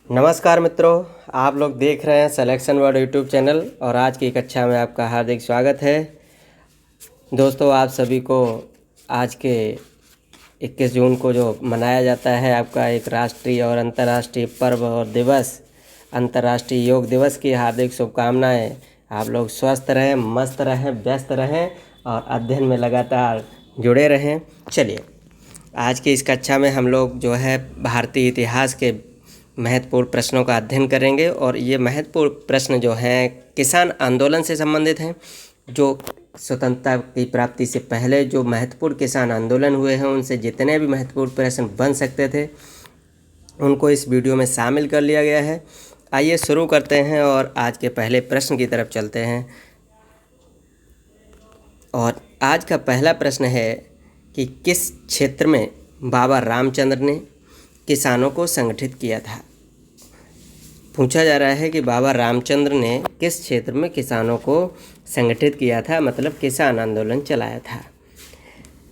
नमस्कार मित्रों, आप लोग देख रहे हैं सिलेक्शन वर्ड यूट्यूब चैनल और आज की कक्षा में आपका हार्दिक स्वागत है। दोस्तों, आप सभी को आज के 21 जून को जो मनाया जाता है आपका एक राष्ट्रीय और अंतर्राष्ट्रीय पर्व और दिवस, अंतर्राष्ट्रीय योग दिवस की हार्दिक शुभकामनाएं। आप लोग स्वस्थ रहें, मस्त रहें, व्यस्त रहें और अध्ययन में लगातार जुड़े रहें। चलिए, आज की इस कक्षा में हम लोग जो है भारतीय इतिहास के महत्वपूर्ण प्रश्नों का अध्ययन करेंगे और ये महत्वपूर्ण प्रश्न जो हैं किसान आंदोलन से संबंधित हैं। जो स्वतंत्रता की प्राप्ति से पहले जो महत्वपूर्ण किसान आंदोलन हुए हैं उनसे जितने भी महत्वपूर्ण प्रश्न बन सकते थे उनको इस वीडियो में शामिल कर लिया गया है। आइए शुरू करते हैं और आज के पहले प्रश्न की तरफ चलते हैं। और आज का पहला प्रश्न है कि किस क्षेत्र में बाबा रामचंद्र ने किसानों को संगठित किया था। पूछा जा रहा है कि बाबा रामचंद्र ने किस क्षेत्र में किसानों को संगठित किया था, मतलब किसान आंदोलन चलाया था।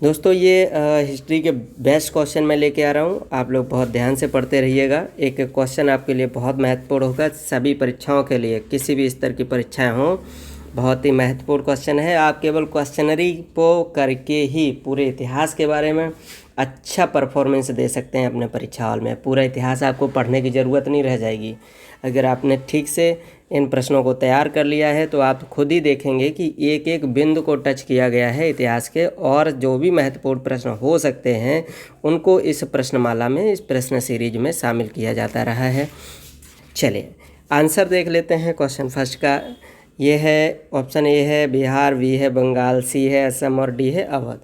दोस्तों, ये हिस्ट्री के बेस्ट क्वेश्चन मैं लेके आ रहा हूँ, आप लोग बहुत ध्यान से पढ़ते रहिएगा। एक क्वेश्चन आपके लिए बहुत महत्वपूर्ण होगा, सभी परीक्षाओं के लिए, किसी भी स्तर की परीक्षाएं हों, बहुत ही महत्वपूर्ण क्वेश्चन है। आप केवल क्वेश्चनरी को करके ही पूरे इतिहास के बारे में अच्छा परफॉर्मेंस दे सकते हैं अपने परीक्षा हॉल में। पूरा इतिहास आपको पढ़ने की ज़रूरत नहीं रह जाएगी। अगर आपने ठीक से इन प्रश्नों को तैयार कर लिया है तो आप खुद ही देखेंगे कि एक एक बिंदु को टच किया गया है इतिहास के, और जो भी महत्वपूर्ण प्रश्न हो सकते हैं उनको इस प्रश्नमाला में, इस प्रश्न सीरीज में शामिल किया जाता रहा है। चलिए आंसर देख लेते हैं क्वेश्चन फर्स्ट का। ये है ऑप्शन ए है बिहार, बी है बंगाल, सी है असम और डी है अवध।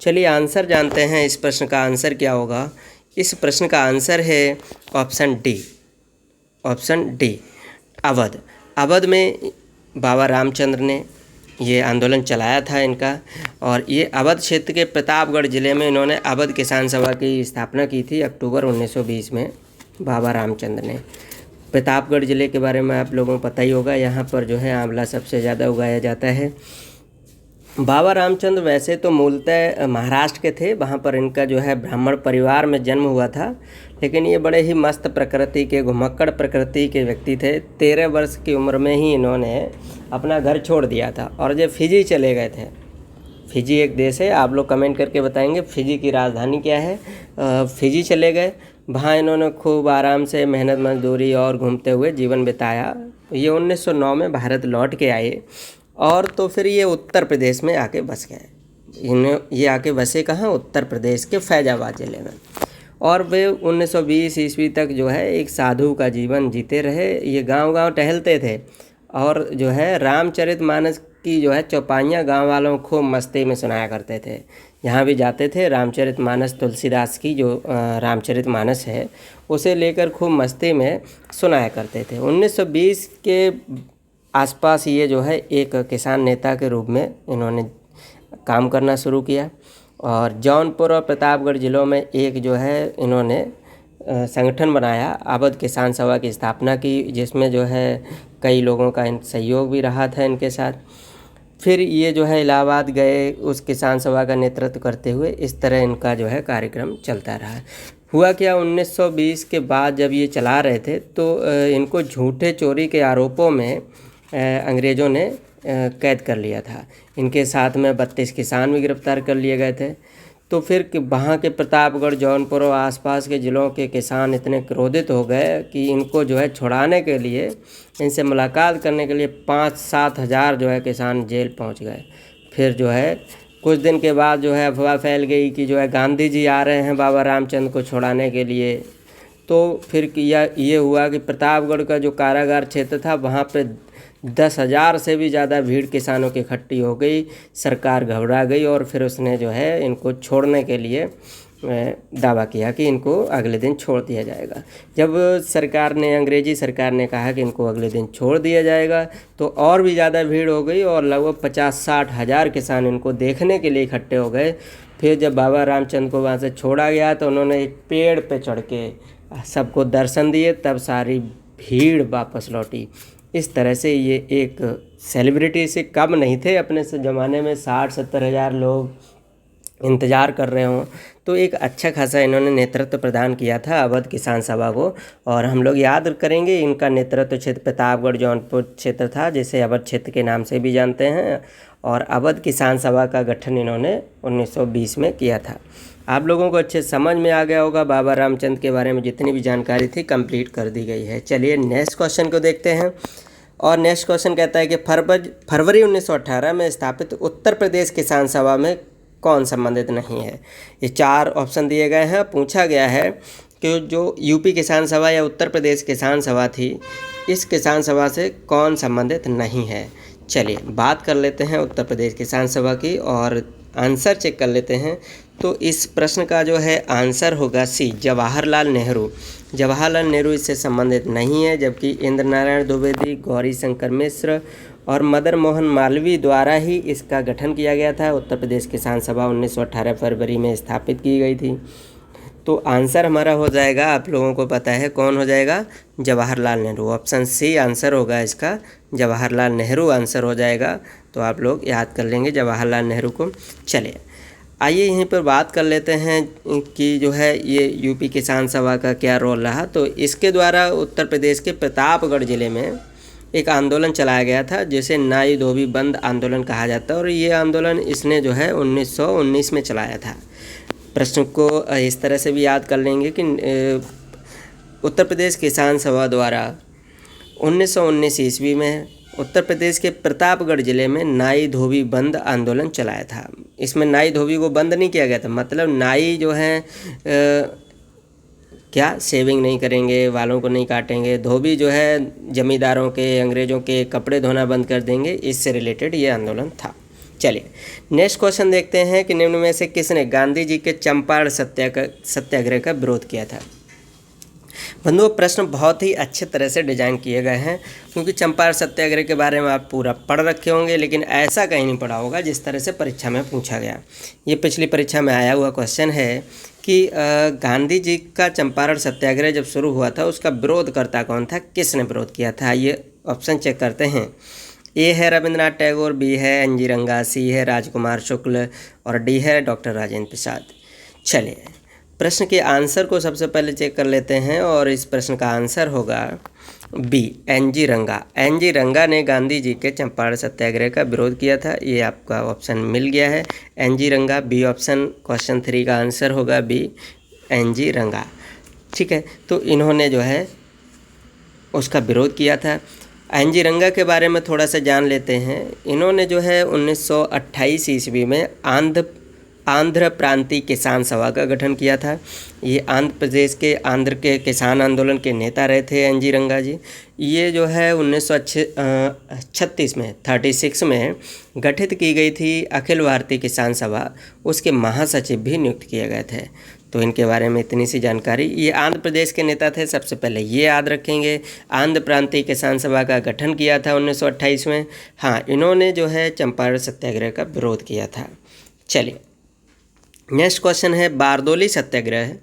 चलिए आंसर जानते हैं। इस प्रश्न का आंसर क्या होगा? इस प्रश्न का आंसर है option D, option D Awadh. Awadh में बाबा रामचंद्र ने ये आंदोलन चलाया था इनका, और ये अवध क्षेत्र के प्रतापगढ़ ज़िले में इन्होंने अवध किसान सभा की स्थापना की थी अक्टूबर 1920 में बाबा रामचंद्र ने। प्रतापगढ़ ज़िले के बारे में आप लोगों को पता ही होगा, यहाँ पर जो है आंवला सबसे ज़्यादा उगाया जाता है। बाबा रामचंद्र वैसे तो मूलतः महाराष्ट्र के थे, वहाँ पर इनका जो है ब्राह्मण परिवार में जन्म हुआ था, लेकिन ये बड़े ही मस्त प्रकृति के, घुमक्कड़ प्रकृति के व्यक्ति थे। 13 वर्ष की उम्र में ही इन्होंने अपना घर छोड़ दिया था और जब फिजी चले गए थे। फिजी एक देश है, आप लोग कमेंट करके बताएंगे फिजी की राजधानी क्या है। फिजी चले गए, वहाँ इन्होंने खूब आराम से मेहनत मजदूरी और घूमते हुए जीवन बिताया। ये 1909 में भारत लौट के आए और तो फिर ये उत्तर प्रदेश में आके बस गए। ये आके बसे कहाँ? उत्तर प्रदेश के फैजाबाद ज़िले में। और वे 1920 ईस्वी तक जो है एक साधु का जीवन जीते रहे। ये गांव-गांव टहलते थे और जो है रामचरितमानस की जो है चौपाइयाँ गांव वालों को खूब मस्ती में सुनाया करते थे। यहाँ भी जाते थे, रामचरितमानस, तुलसीदास की जो रामचरितमानस है उसे लेकर खूब मस्ती में सुनाया करते थे। 1920 के आसपास ये जो है एक किसान नेता के रूप में इन्होंने काम करना शुरू किया और जौनपुर और प्रतापगढ़ ज़िलों में एक जो है इन्होंने संगठन बनाया, अवध किसान सभा की स्थापना की, जिसमें जो है कई लोगों का सहयोग भी रहा था इनके साथ। फिर ये जो है इलाहाबाद गए उस किसान सभा का नेतृत्व करते हुए। इस तरह इनका जो है कार्यक्रम चलता रहा। हुआ क्या, 1920 के बाद जब ये चला रहे थे तो इनको झूठे चोरी के आरोपों में अंग्रेज़ों ने कैद कर लिया था। इनके साथ में 32 किसान भी गिरफ्तार कर लिए गए थे। तो फिर वहाँ के प्रतापगढ़, जौनपुर और आसपास के ज़िलों के किसान इतने क्रोधित हो गए कि इनको जो है छुड़ाने के लिए, इनसे मुलाकात करने के लिए 5-7 हज़ार जो है किसान जेल पहुँच गए। फिर जो है कुछ दिन के बाद जो है अफवाह फैल गई कि जो है गांधी जी आ रहे हैं बाबा रामचंद्र को छुड़ाने के लिए। तो फिर ये हुआ कि प्रतापगढ़ का जो कारागार क्षेत्र था वहाँ पे 10,000 से भी ज़्यादा भीड़ किसानों की इकट्ठी हो गई। सरकार घबरा गई और फिर उसने जो है इनको छोड़ने के लिए दावा किया कि इनको अगले दिन छोड़ दिया जाएगा। जब सरकार ने, अंग्रेज़ी सरकार ने कहा कि इनको अगले दिन छोड़ दिया जाएगा तो और भी ज़्यादा भीड़ हो गई और लगभग 50-60 हज़ार किसान इनको देखने के लिए इकट्ठे हो गए। फिर जब बाबा रामचंद्र को वहाँ से छोड़ा गया तो उन्होंने एक पेड़ पे चढ़ के सबको दर्शन दिए, तब सारी भीड़ वापस लौटी। इस तरह से ये एक सेलिब्रिटी से कम नहीं थे अपने ज़माने में। 60-70 हज़ार लोग इंतज़ार कर रहे हों। तो एक अच्छा खासा इन्होंने नेतृत्व प्रदान किया था अवध किसान सभा को। और हम लोग याद करेंगे इनका नेतृत्व क्षेत्र प्रतापगढ़ जौनपुर क्षेत्र था, जिसे अवध क्षेत्र के नाम से भी जानते हैं। और अवध किसान सभा का गठन इन्होंने 1920 में किया था। आप लोगों को अच्छे समझ में आ गया होगा। बाबा रामचंद्र के बारे में जितनी भी जानकारी थी कंप्लीट कर दी गई है। चलिए नेक्स्ट क्वेश्चन को देखते हैं। और नेक्स्ट क्वेश्चन कहता है कि फरवरी 1918 में स्थापित उत्तर प्रदेश किसान सभा में कौन सम्बन्धित नहीं है। ये 4 ऑप्शन दिए गए हैं। पूछा गया है कि जो यूपी किसान सभा या उत्तर प्रदेश किसान सभा थी, इस किसान सभा से कौन संबंधित नहीं है। चलिए बात कर लेते हैं उत्तर प्रदेश किसान सभा की और आंसर चेक कर लेते हैं। तो इस प्रश्न का जो है आंसर होगा सी, जवाहरलाल नेहरू। जवाहरलाल नेहरू इससे संबंधित नहीं है, जबकि इंद्र नारायण द्विवेदी, गौरी शंकर मिश्र और मदन मोहन मालवीय द्वारा ही इसका गठन किया गया था। उत्तर प्रदेश किसान सभा 1918 फरवरी में स्थापित की गई थी। तो आंसर हमारा हो जाएगा, आप लोगों को पता है कौन हो जाएगा, Jawaharlal Nehru. Option C answer होगा इसका, जवाहरलाल नेहरू आंसर हो जाएगा। तो आप लोग याद कर लेंगे जवाहरलाल नेहरू को। चलिए आइए यहीं पर बात कर लेते हैं कि जो है ये यूपी किसान सभा का क्या रोल रहा। तो इसके द्वारा उत्तर प्रदेश के प्रतापगढ़ ज़िले में एक आंदोलन चलाया गया था, जिसे नाई धोबी बंद आंदोलन कहा जाता है। और ये आंदोलन इसने जो है 1919 में चलाया था। प्रश्न को इस तरह से भी याद कर लेंगे कि उत्तर प्रदेश किसान सभा द्वारा 1919 ईस्वी में उत्तर प्रदेश के प्रतापगढ़ ज़िले में नाई धोबी बंद आंदोलन चलाया था। इसमें नाई धोबी को बंद नहीं किया गया था, मतलब नाई जो है क्या शेविंग नहीं करेंगे, बालों को नहीं काटेंगे। धोबी जो है जमींदारों के, अंग्रेज़ों के कपड़े धोना बंद कर देंगे। इससे रिलेटेड ये आंदोलन था। चलिए नेक्स्ट क्वेश्चन देखते हैं कि निम्न में से किसने गांधी जी के चंपारण सत्याग्रह का विरोध किया था। बंधुओं प्रश्न बहुत ही अच्छे तरह से डिजाइन किए गए हैं, क्योंकि चंपारण सत्याग्रह के बारे में आप पूरा पढ़ रखे होंगे, लेकिन ऐसा कहीं नहीं पढ़ा होगा जिस तरह से परीक्षा में पूछा गया। ये पिछली परीक्षा में आया हुआ क्वेश्चन है कि गांधी जी का चंपारण सत्याग्रह जब शुरू हुआ था, उसका विरोधकर्ता कौन था, किसने विरोध किया था। ये ऑप्शन चेक करते हैं। ए है रविंद्रनाथ टैगोर, बी है एन.जी. रंगा, सी है राजकुमार शुक्ल और डी है डॉक्टर राजेंद्र प्रसाद। चलिए प्रश्न के आंसर को सबसे पहले चेक कर लेते हैं और इस प्रश्न का आंसर होगा बी, एन.जी. रंगा। एन.जी. रंगा ने गांधी जी के चंपारण सत्याग्रह का विरोध किया था। ये आपका ऑप्शन मिल गया है, एन.जी. रंगा। बी ऑप्शन क्वेश्चन 3 का आंसर होगा बी, एन.जी. रंगा। ठीक है, तो इन्होंने जो है उसका विरोध किया था। एन.जी. रंगा के बारे में थोड़ा सा जान लेते हैं। इन्होंने जो है 1928 ईस्वी में आंध्र प्रांतीय किसान सभा का गठन किया था। ये आंध्र के किसान आंदोलन के नेता रहे थे एन.जी. रंगा जी। ये जो है 1936 में 36 में गठित की गई थी अखिल भारतीय किसान सभा, उसके महासचिव भी नियुक्त किए गए थे। तो इनके बारे में इतनी सी जानकारी। ये आंध्र प्रदेश के नेता थे, सबसे पहले ये याद रखेंगे। आंध्र प्रांतीय किसान सभा का गठन किया था 1928 में। हाँ, इन्होंने जो है चंपारण सत्याग्रह का विरोध किया था। चलिए नेक्स्ट क्वेश्चन है बारदोली सत्याग्रह।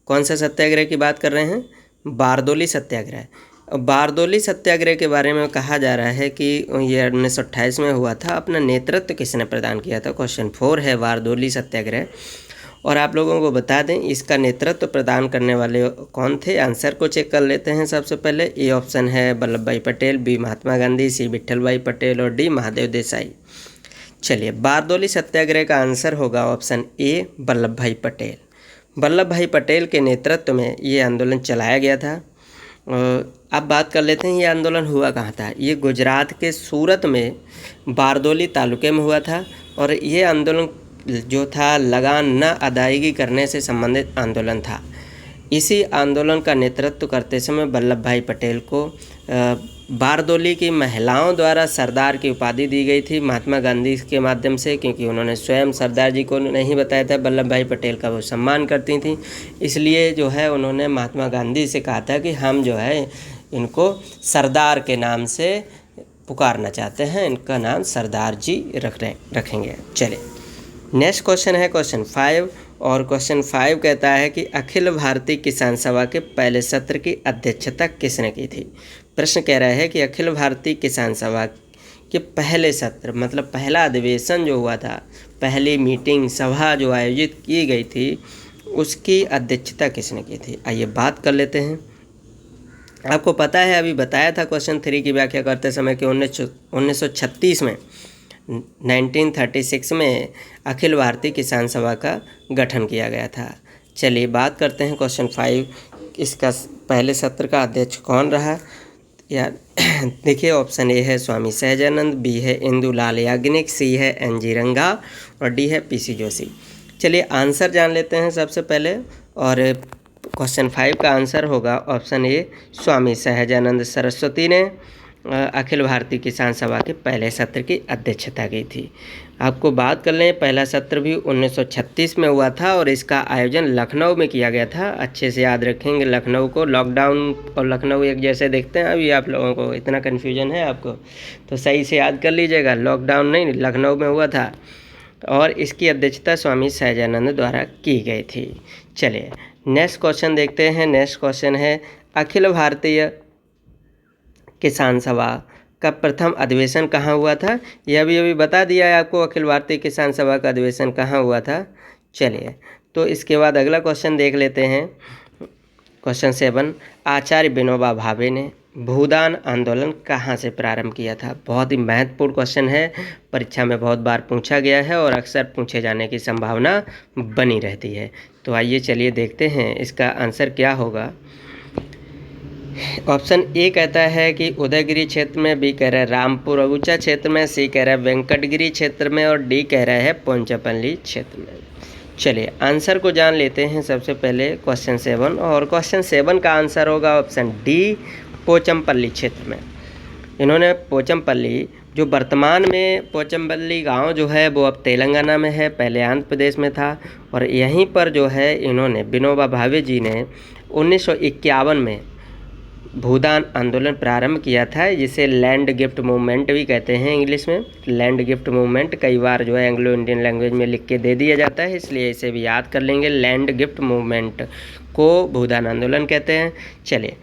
कौन सा सत्याग्रह की बात कर रहे हैं, बारदोली सत्याग्रह। बारदोली सत्याग्रह के बारे में कहा जा रहा है कि ये 1928 में हुआ था। अपना नेतृत्व किसने प्रदान किया था, क्वेश्चन 4 है बारदोली सत्याग्रह। और आप लोगों को बता दें इसका नेतृत्व प्रदान करने वाले कौन थे। आंसर को चेक कर लेते हैं। सबसे पहले ए ऑप्शन है वल्लभ भाई पटेल, बी महात्मा गांधी, सी विट्ठल भाई पटेल और डी महादेव देसाई। चलिए बारदोली सत्याग्रह का आंसर होगा ऑप्शन ए, वल्लभ भाई पटेल। वल्लभ भाई पटेल के नेतृत्व में ये आंदोलन चलाया गया था। अब बात कर लेते हैं ये आंदोलन हुआ कहाँ था। ये गुजरात के सूरत में बारदोली तालुके में हुआ था। और ये आंदोलन जो था लगान न अदायगी करने से संबंधित आंदोलन था। इसी आंदोलन का नेतृत्व करते समय वल्लभ भाई पटेल को बारदोली की महिलाओं द्वारा सरदार की उपाधि दी गई थी महात्मा गांधी के माध्यम से, क्योंकि उन्होंने स्वयं सरदार जी को नहीं बताया था वल्लभ भाई पटेल का वो सम्मान करती थी। इसलिए जो है उन्होंने महात्मा गांधी से कहा था कि हम जो है इनको सरदार के नाम से पुकारना चाहते हैं, इनका नाम सरदार जी रखेंगे। चलिए नेक्स्ट क्वेश्चन है क्वेश्चन 5। और क्वेश्चन 5 कहता है कि अखिल भारतीय किसान सभा के पहले सत्र की अध्यक्षता किसने की थी। प्रश्न कह रहा है कि अखिल भारतीय किसान सभा कि पहले सत्र मतलब पहला अधिवेशन जो हुआ था, पहली मीटिंग सभा जो आयोजित की गई थी, उसकी अध्यक्षता किसने की थी? आइए बात कर लेते हैं। आपको पता है, अभी बताया था क्वेश्चन 3 की व्याख्या करते समय कि 1936 में 1936 में अखिल भारतीय किसान सभा का गठन किया गया था। चलिए बात करते हैं क्वेश्चन 5, इसका पहले सत्र का अध्यक्ष कौन रहा? यार देखिए, ऑप्शन ए है स्वामी सहजानंद, बी है इंदुलाल याग्निक, सी है एन.जी. रंगा और डी है पी.सी. जोशी। चलिए आंसर जान लेते हैं सबसे पहले, और क्वेश्चन 5 का आंसर होगा ऑप्शन ए, स्वामी सहजानंद सरस्वती ने अखिल भारतीय किसान सभा के पहले सत्र की अध्यक्षता की थी। आपको बात कर लें, पहला सत्र भी 1936 में हुआ था और इसका आयोजन लखनऊ में किया गया था। अच्छे से याद रखेंगे, लखनऊ को लॉकडाउन और लखनऊ एक जैसे देखते हैं अभी आप लोगों को, इतना कन्फ्यूजन है आपको तो सही से याद कर लीजिएगा, लॉकडाउन नहीं, लखनऊ में हुआ था और इसकी अध्यक्षता स्वामी सहजानंद द्वारा की गई थी। चलिए नेक्स्ट क्वेश्चन देखते हैं। नेक्स्ट क्वेश्चन है, अखिल भारतीय किसान सभा का प्रथम अधिवेशन कहाँ हुआ था? यह अभी बता दिया है आपको, अखिल भारतीय किसान सभा का अधिवेशन कहाँ हुआ था। चलिए तो इसके बाद अगला क्वेश्चन देख लेते हैं। क्वेश्चन 7, आचार्य विनोबा भावे ने भूदान आंदोलन कहाँ से प्रारंभ किया था? बहुत ही महत्वपूर्ण क्वेश्चन है, परीक्षा में बहुत बार पूछा गया है और अक्सर पूछे जाने की संभावना बनी रहती है। तो आइए चलिए देखते हैं इसका आंसर क्या होगा। ऑप्शन ए कहता है कि उदयगिरी क्षेत्र में, बी कह रहा है रामपुर अगुचा क्षेत्र में, सी कह रहा है वेंकटगिरी क्षेत्र में और डी कह रहा है पोंचापल्ली क्षेत्र में। चलिए आंसर को जान लेते हैं सबसे पहले क्वेश्चन 7, और क्वेश्चन 7 का आंसर होगा ऑप्शन डी, पोचमपल्ली क्षेत्र में। इन्होंने पोचमपल्ली, जो वर्तमान में पोचमपल्ली गांव जो है वो अब तेलंगाना में है, पहले आंध्र प्रदेश में था, और यहीं पर जो है इन्होंने विनोबा भावे जी ने 1951 में भूदान आंदोलन प्रारंभ किया था, जिसे लैंड गिफ्ट मूवमेंट भी कहते हैं इंग्लिश में। लैंड गिफ्ट मूवमेंट कई बार जो है एंग्लो इंडियन लैंग्वेज में लिख के दे दिया जाता है, इसलिए इसे भी याद कर लेंगे, लैंड गिफ्ट मूवमेंट को भूदान आंदोलन कहते हैं। चलिए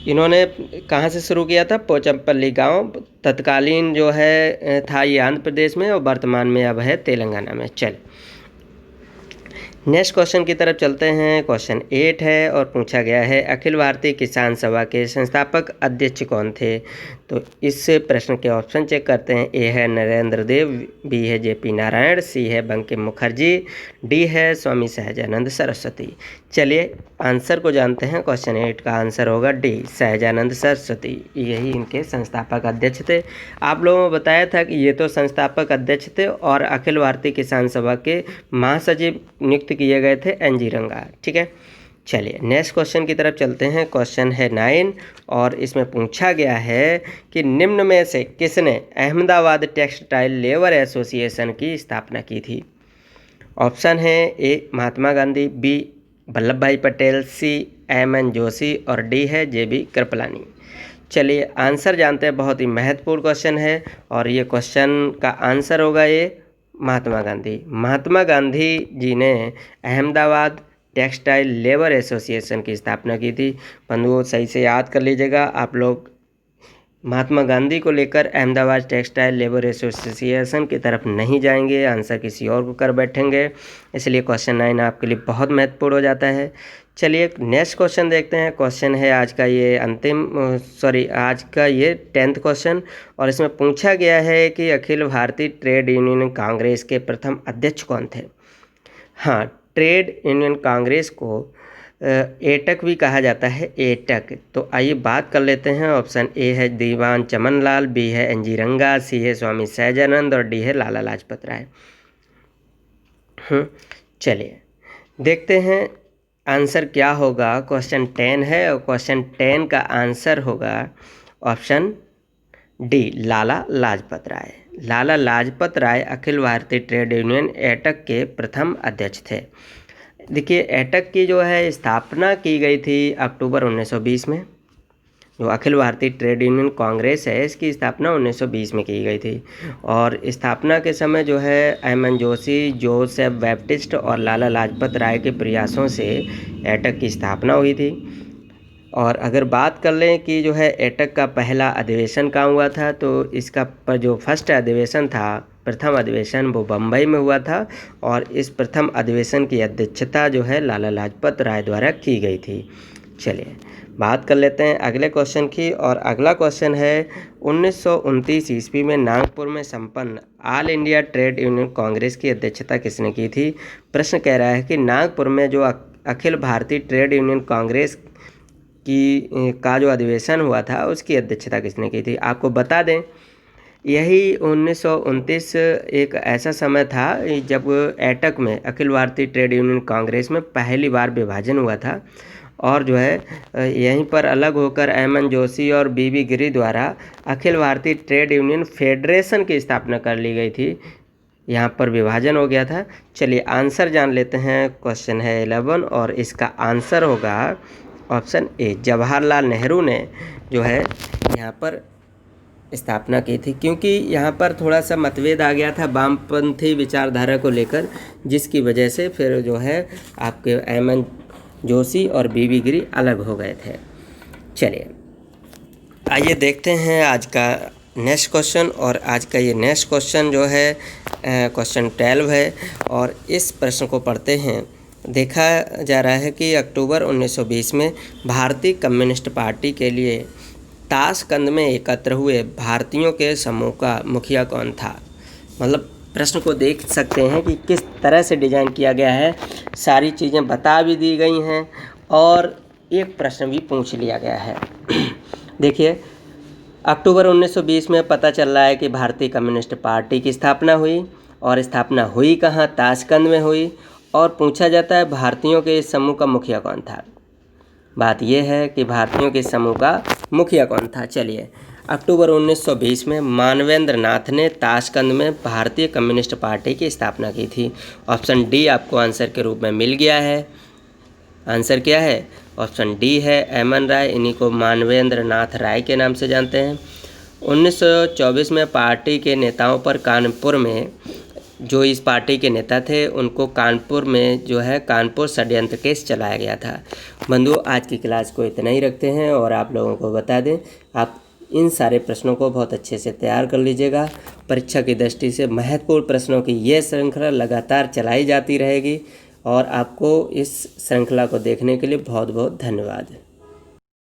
इन्होंने कहाँ से शुरू किया था? पोचमपल्ली गांव, तत्कालीन जो है था ये आंध्र प्रदेश में और वर्तमान में अब है तेलंगाना में। चलिए नेक्स्ट क्वेश्चन की तरफ चलते हैं। क्वेश्चन 8 है और पूछा गया है, अखिल भारतीय किसान सभा के संस्थापक अध्यक्ष कौन थे? तो इस प्रश्न के ऑप्शन चेक करते हैं। ए है नरेंद्र देव, बी है जे.पी. नारायण, सी है बंकिम मुखर्जी, डी है स्वामी सहजानंद सरस्वती। चलिए आंसर को जानते हैं। क्वेश्चन 8 का आंसर होगा डी, सहजानंद सरस्वती, यही इनके संस्थापक अध्यक्ष थे। आप लोगों को बताया था कि ये तो संस्थापक अध्यक्ष थे और अखिल भारतीय किसान सभा के महासचिव नियुक्त किए गए थे एन.जी. रंगा। ठीक है, चलिए नेक्स्ट क्वेश्चन की तरफ चलते हैं। क्वेश्चन है 9 और इसमें पूछा गया है कि निम्न में से किसने अहमदाबाद टेक्सटाइल लेबर एसोसिएशन की स्थापना की थी? ऑप्शन है ए महात्मा गांधी, बी वल्लभ भाई पटेल, सी एम.एन. जोशी और डी है जे.बी. कृपलानी। चलिए आंसर जानते हैं, बहुत ही महत्वपूर्ण क्वेश्चन है और ये क्वेश्चन का आंसर होगा ये महात्मा गांधी। महात्मा गांधी जी ने अहमदाबाद टेक्सटाइल लेबर एसोसिएशन की स्थापना की थी। बंधुओं सही से याद कर लीजिएगा, आप लोग महात्मा गांधी को लेकर अहमदाबाद टेक्सटाइल लेबर एसोसिएशन की तरफ नहीं जाएंगे, आंसर किसी और को कर बैठेंगे, इसलिए क्वेश्चन 9 आपके लिए बहुत महत्वपूर्ण हो जाता है। चलिए नेक्स्ट क्वेश्चन देखते हैं। क्वेश्चन है आज का ये आज का ये 10th क्वेश्चन और इसमें पूछा गया है कि अखिल भारतीय ट्रेड यूनियन कांग्रेस के प्रथम अध्यक्ष कौन थे? हाँ, ट्रेड यूनियन कांग्रेस को एटक भी कहा जाता है, एटक। तो आइए बात कर लेते हैं। ऑप्शन ए है दीवान चमन लाल, बी है एन.जी. रंगा, सी है स्वामी सहजानंद और डी है लाला लाजपत राय। चलिए देखते हैं आंसर क्या होगा। क्वेश्चन 10 है और क्वेश्चन 10 का आंसर होगा option D, Lala Lajpat Rai. Lala Lajpat Rai Akhil Bharatiya trade union AITUC के प्रथम अध्यक्ष थे। देखिए एटक की जो है स्थापना की गई थी अक्टूबर 1920 में। जो अखिल भारतीय ट्रेड यूनियन कांग्रेस है इसकी स्थापना 1920 में की गई थी और स्थापना के समय जो है एम.एन. जोशी, जोसेफ बैप्टिस्ट और लाला लाजपत राय के प्रयासों से एटक की स्थापना हुई थी। और अगर बात कर लें कि जो है एटक का पहला अधिवेशन कहाँ हुआ था, तो इसका जो फर्स्ट अधिवेशन था, प्रथम अधिवेशन, वो बम्बई में हुआ था। और इस प्रथम अधिवेशन की अध्यक्षता जो है लाला लाजपत राय द्वारा की गई थी। चलिए बात कर लेते हैं अगले क्वेश्चन की। और अगला क्वेश्चन है 1929 ईस्वी में नागपुर में संपन्न all India trade union Congress की अध्यक्षता किसने की थी। प्रश्न कह रहा है कि नागपुर में जो अखिल भारतीय ट्रेड यूनियन कांग्रेस का जो अधिवेशन हुआ था उसकी अध्यक्षता किसने की थी। आपको बता दें यही 1929 एक ऐसा समय था जब एटक में अखिल भारतीय ट्रेड यूनियन कांग्रेस में पहली बार विभाजन हुआ था। और जो है यहीं पर अलग होकर एमएन जोशी और बीबी गिरी द्वारा Akhil Bharatiya trade union federation की स्थापना कर ली गई थी। यहाँ पर विभाजन हो गया था। चलिए आंसर जान लेते हैं। क्वेश्चन है 11 और इसका आंसर होगा ऑप्शन ए, जवाहरलाल नेहरू ने जो है यहाँ पर स्थापना की थी। क्योंकि यहाँ पर थोड़ा सा मतभेद आ गया था वामपंथी विचारधारा को लेकर, जिसकी वजह से फिर जो है आपके एमएन जोशी और बीबी गिरी अलग हो गए थे। चलिए आइए देखते हैं आज का नेक्स्ट क्वेश्चन। और आज का ये नेक्स्ट क्वेश्चन जो है क्वेश्चन 12 है। और इस प्रश्न को पढ़ते हैं। देखा जा रहा है कि अक्टूबर 1920 में भारतीय कम्युनिस्ट पार्टी के लिए ताशकंद में एकत्र हुए भारतीयों के समूह का मुखिया कौन था। मतलब प्रश्न को देख सकते हैं कि किस तरह से डिज़ाइन किया गया है, सारी चीज़ें बता भी दी गई हैं और एक प्रश्न भी पूछ लिया गया है। देखिए अक्टूबर 1920 में पता चल रहा है कि भारतीय कम्युनिस्ट पार्टी की स्थापना हुई। और स्थापना हुई कहाँ, ताशकंद में हुई। और पूछा जाता है भारतीयों के इस समूह का मुखिया कौन था। बात यह है कि भारतीयों के समूह का मुखिया कौन था। चलिए अक्टूबर 1920 में मानवेंद्र नाथ ने ताशकंद में भारतीय कम्युनिस्ट पार्टी की स्थापना की थी। ऑप्शन डी आपको आंसर के रूप में मिल गया है। आंसर क्या है, ऑप्शन डी है एमएन राय। इन्हीं को मानवेंद्र नाथ राय के नाम से जानते हैं। 1924 में पार्टी के नेताओं पर कानपुर में, जो इस पार्टी के नेता थे उनको कानपुर में जो है कानपुर षड्यंत्र केस चलाया गया था। बंधुओं आज की क्लास को इतना ही रखते हैं। और आप लोगों को बता दें आप इन सारे प्रश्नों को बहुत अच्छे से तैयार कर लीजिएगा। परीक्षा की दृष्टि से महत्वपूर्ण प्रश्नों की ये श्रृंखला लगातार चलाई जाती रहेगी। और आपको इस श्रृंखला को देखने के लिए बहुत बहुत धन्यवाद।